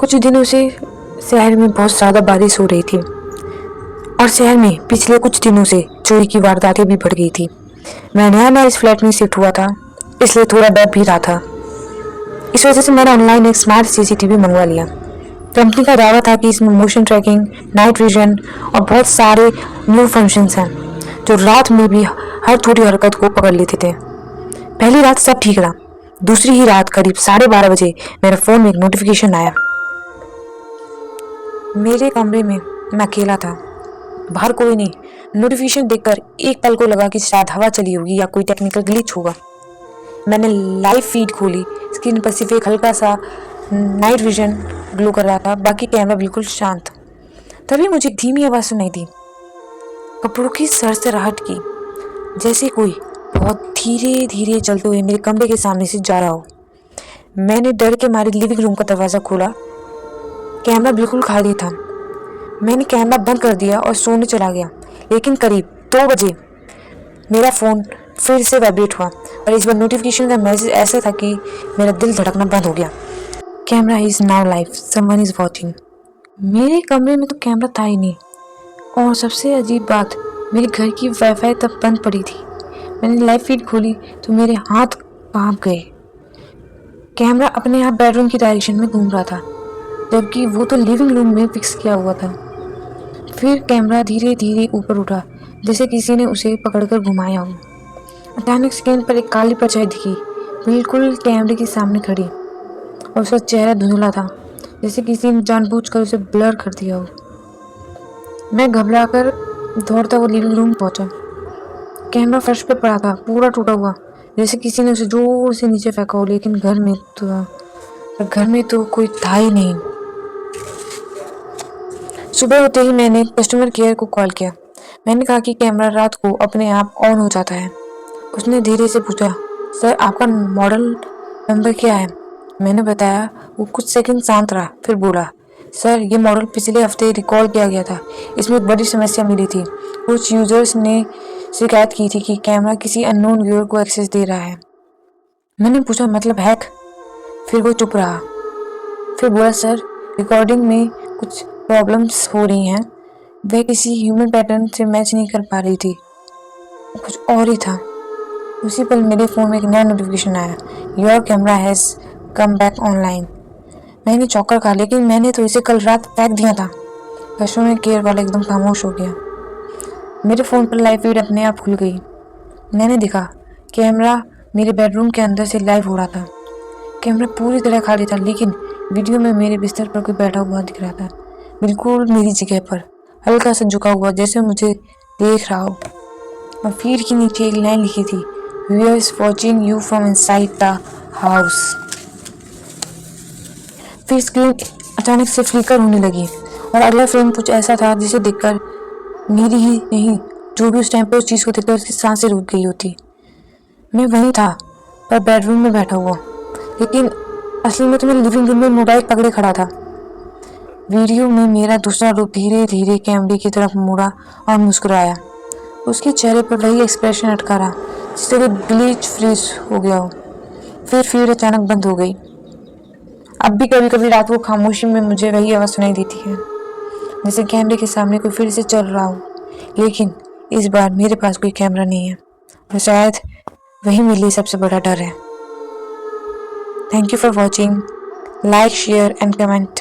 कुछ दिनों से शहर में बहुत ज़्यादा बारिश हो रही थी और शहर में पिछले कुछ दिनों से चोरी की वारदातें भी बढ़ गई थी। मैं नया इस फ्लैट में शिफ्ट हुआ था, इसलिए थोड़ा डर भी रहा था। इस वजह से मैंने ऑनलाइन एक स्मार्ट सीसीटीवी मंगवा लिया। कंपनी का दावा था कि इसमें मोशन ट्रैकिंग, नाइट विजन और बहुत सारे न्यू फंक्शंस हैं जो रात में भी हर थोड़ी हरकत को पकड़ लेते थे। पहली रात सब ठीक रहा। दूसरी ही रात करीब 12:30 बजे मेरे फ़ोन में एक नोटिफिकेशन आया। मेरे कमरे में मैं अकेला था, बाहर कोई नहीं। नोटिफिकेशन देखकर एक पल को लगा कि शायद हवा चली होगी या कोई टेक्निकल ग्लिच होगा। मैंने लाइव फीड खोली। स्क्रीन पर सिर्फ एक हल्का सा नाइट विजन ग्लो कर रहा था, बाकी कैमरा बिल्कुल शांत। तभी मुझे एक धीमी आवाज़ सुनाई दी, कपड़ों की सरसराहट की, जैसे कोई बहुत धीरे धीरे चलते हुए मेरे कमरे के सामने से जा रहा हो। मैंने डर के मारे लिविंग रूम का दरवाज़ा खोला। कैमरा बिल्कुल खाली था। मैंने कैमरा बंद कर दिया और सोने चला गया। लेकिन करीब 2 बजे मेरा फ़ोन फिर से वाइब्रेट हुआ और इस बार नोटिफिकेशन का मैसेज ऐसा था कि मेरा दिल धड़कना बंद हो गया। Camera is now live, someone is watching. मेरे कमरे में तो कैमरा था ही नहीं और सबसे अजीब बात, मेरे घर की वाईफाई तब बंद पड़ी थी। मैंने लाइव फीड खोली तो मेरे हाथ कांप गए। कैमरा अपने आप बेडरूम की डायरेक्शन में घूम रहा था, जबकि वो तो लिविंग रूम में फिक्स किया हुआ था। फिर कैमरा धीरे धीरे ऊपर उठा, जैसे किसी ने उसे पकड़कर घुमाया हो। अचानक स्क्रीन पर एक काली परछाई दिखी, बिल्कुल कैमरे के सामने खड़ी, और उसका चेहरा धुंधला था, जैसे किसी ने जानबूझकर उसे ब्लर कर दिया हो। मैं घबराकर दौड़ता हुआ लिविंग रूम पहुंचा। कैमरा फर्श पर पड़ा था, पूरा टूटा हुआ, जैसे किसी ने उसे जोर से नीचे फेंका हो। लेकिन घर में तो कोई था ही नहीं। सुबह होते ही मैंने कस्टमर केयर को कॉल किया। मैंने कहा कि कैमरा रात को अपने आप ऑन हो जाता है। उसने धीरे से पूछा, सर आपका मॉडल नंबर क्या है? मैंने बताया। वो कुछ सेकंड शांत रहा, फिर बोला, सर ये मॉडल पिछले हफ्ते रिकॉल किया गया था। इसमें एक बड़ी समस्या मिली थी। कुछ यूजर्स ने शिकायत की थी कि कैमरा किसी अननोन व्यूअर को एक्सेस दे रहा है। मैंने पूछा, मतलब हैक? फिर वो चुप रहा, फिर बोला, सर रिकॉर्डिंग में कुछ प्रॉब्लम्स हो रही हैं। वह किसी ह्यूमन पैटर्न से मैच नहीं कर पा रही थी। कुछ और ही था। उसी पल मेरे फ़ोन में एक नया नोटिफिकेशन आया, your camera has come back online. मैंने चौंक कर कहा, लेकिन मैंने तो इसे कल रात फेंक दिया था। कस्टमर केयर वाला एकदम खामोश हो गया। मेरे फ़ोन पर लाइव फीड अपने आप खुल गई। मैंने देखा कैमरा मेरे बेडरूम के अंदर से लाइव हो रहा था। कैमरा पूरी तरह खाली था, लेकिन वीडियो में मेरे बिस्तर पर कोई बैठा हुआ दिख रहा था, बिल्कुल मेरी जगह पर, हल्का सा झुका हुआ, जैसे मुझे देख रहा हो। और फीड के नीचे एक लाइन लिखी थी, viewer is watching you from inside the house. फिर स्क्रीन अचानक से फ्लिकर होने लगी और अगला फ्रेम कुछ ऐसा था जिसे देखकर मेरी ही नहीं, जो भी उस टाइम पर उस चीज़ को देखकर उसकी सांसें रुक गई होती। मैं वहीं था, पर बेडरूम में बैठा हुआ, लेकिन असली में तो मैं लिविंग रूम में मोबाइल पकड़े खड़ा था। वीडियो में मेरा दूसरा रूप धीरे धीरे कैमरे की तरफ मुड़ा और मुस्कुराया। उसके चेहरे पर वही एक्सप्रेशन अटका रहा, जिससे कोई ग्लिच फ्रीज हो गया हो। फिर फीड अचानक बंद हो गई। अब भी कभी कभी रात को खामोशी में मुझे वही आवाज़ सुनाई देती है, जैसे कैमरे के सामने कोई फिर से चल रहा हो। लेकिन इस बार मेरे पास कोई कैमरा नहीं है, और शायद वही मेरे लिए सबसे बड़ा डर है। Thank you for watching. Like, share and comment.